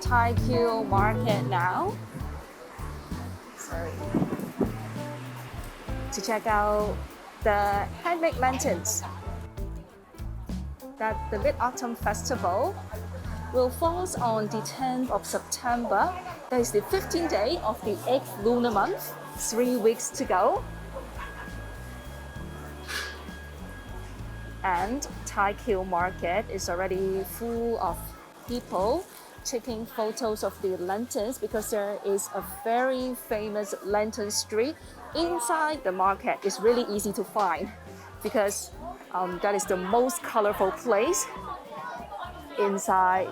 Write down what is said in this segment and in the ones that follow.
Tai Kiu Market now. Sorry. To check out the handmade lanterns. That the Mid-Autumn Festival will fall on the 10th of September. That is the 15th day of the 8th lunar month. 3 weeks to go. And Tai Kiu Market is already full of people taking photos of the lanterns because there is a very famous lantern street inside the market. It's really easy to find because that is the most colorful place inside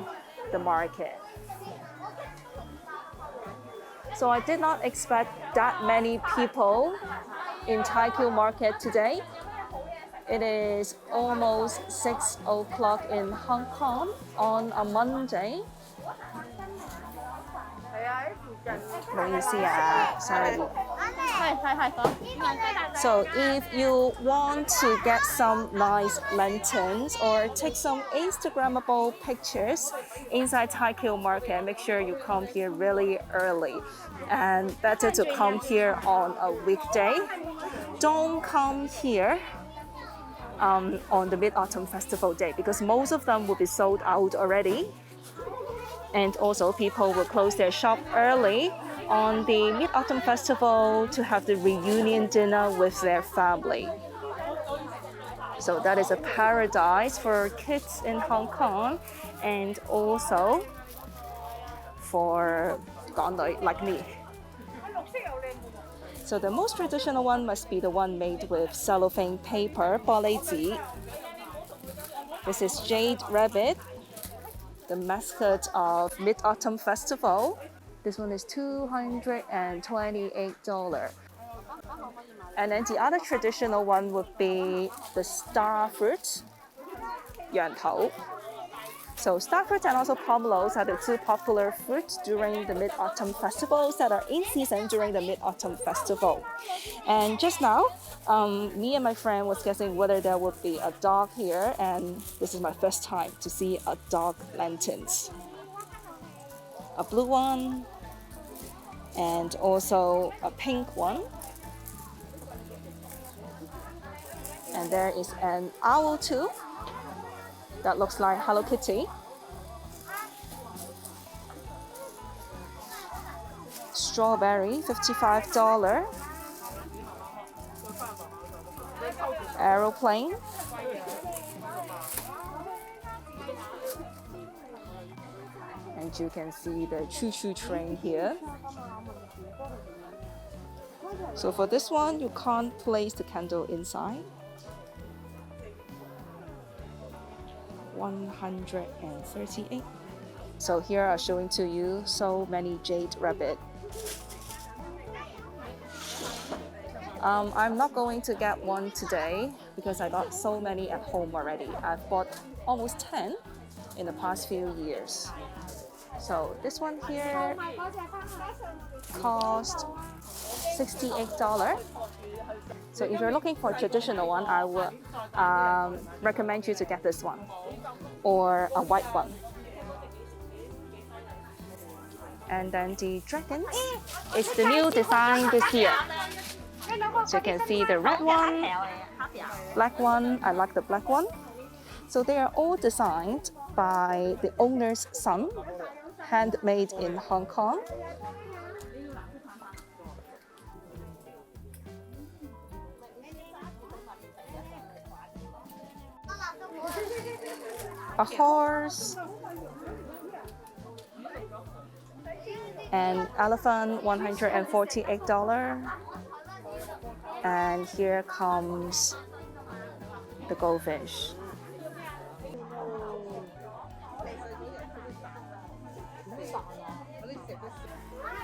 the market. So I did not expect that many people in Tai Kiu Market today. It is almost 6 o'clock in Hong Kong on a Monday. Sorry. So if you want to get some nice lanterns or take some Instagrammable pictures inside Tai Kiu Market, make sure you come here really early. And better to come here on a weekday. Don't come here on the Mid-Autumn Festival day because most of them will be sold out already. And also people will close their shop early on the Mid-Autumn Festival to have the reunion dinner with their family. So that is a paradise for kids in Hong Kong and also for Gandai like me. So the most traditional one must be the one made with cellophane paper, 玻璃紙. This is Jade Rabbit, the mascot of Mid-Autumn Festival. This one is $228. And then the other traditional one would be the star fruit, Yuen Long. So star fruit and also pomelos are the two popular fruits during the Mid-Autumn Festivals that are in season during the Mid-Autumn Festival. And just now, me and my friend was guessing whether there would be a dog here, and this is my first time to see a dog lanterns. A blue one, and also a pink one. And there is an owl too. That looks like Hello Kitty. Strawberry, $55. Aeroplane. And you can see the choo-choo train here. So for this one, you can't place the candle inside. 138. So here I'm showing to you so many jade rabbit. I'm not going to get one today because I got so many at home already. I've bought almost 10 in the past few years. So this one here cost $68. So if you're looking for a traditional one, I would recommend you to get this one or a white one. And then the dragons is the new design this year. So you can see the red one, black one. I like the black one. So they are all designed by the owner's son, handmade in Hong Kong. A horse, an elephant, $148. And here comes the goldfish.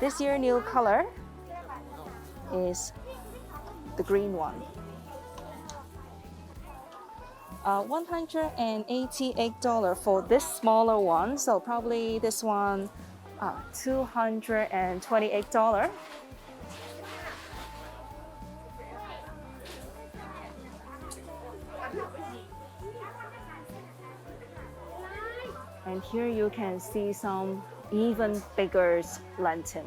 This year new color is the green one. $188 for this smaller one, so probably this one $228. And here you can see some even bigger lantern.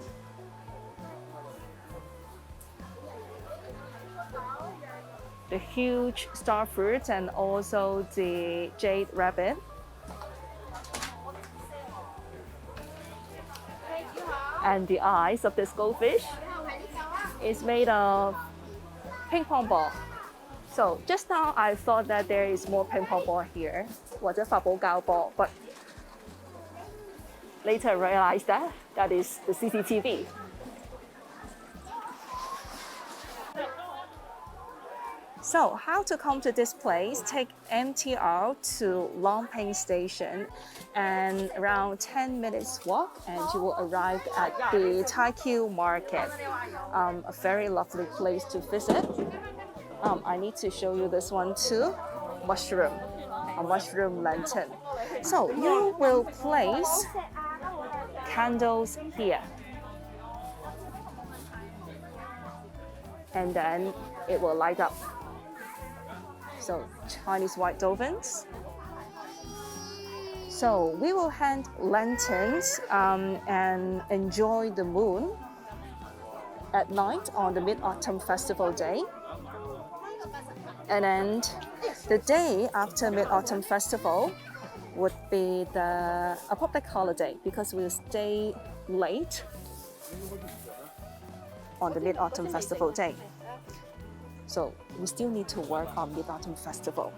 The huge star fruit and also the jade rabbit. And the eyes of this goldfish is made of ping pong ball. So just now I thought that there is more ping pong ball here, 或者發泡膠波, but later I realized that that is the CCTV. So how to come to this place? Take MTR to Long Station and around 10 minutes walk and you will arrive at the Tai Kiu Market, a very lovely place to visit. I need to show you this one too, a mushroom lantern. So you will place candles here and then it will light up. So Chinese white dolphins. So we will hand lanterns and enjoy the moon at night on the Mid-Autumn Festival Day. And then the day after Mid-Autumn Festival would be a public holiday because we'll stay late on the Mid-Autumn Festival Day. So we still need to work on Mid-Autumn Festival.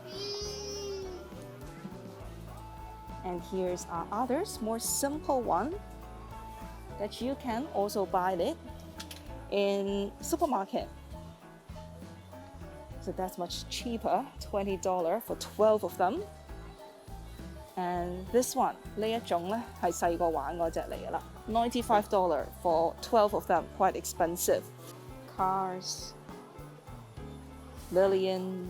And here's our others, more simple one that you can also buy it in supermarket. So that's much cheaper, $20 for 12 of them. And this one, 呢一種咧係細個玩嗰隻嚟㗎啦，$95 for 12 of them, quite expensive. Cars, Lillian.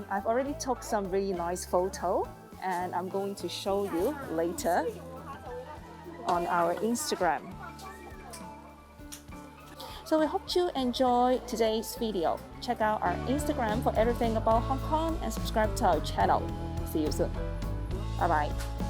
I've already took some really nice photo and I'm going to show you later on our Instagram. So we hope you enjoy today's video. Check out our Instagram for everything about Hong Kong and subscribe to our channel. See you soon. Bye bye.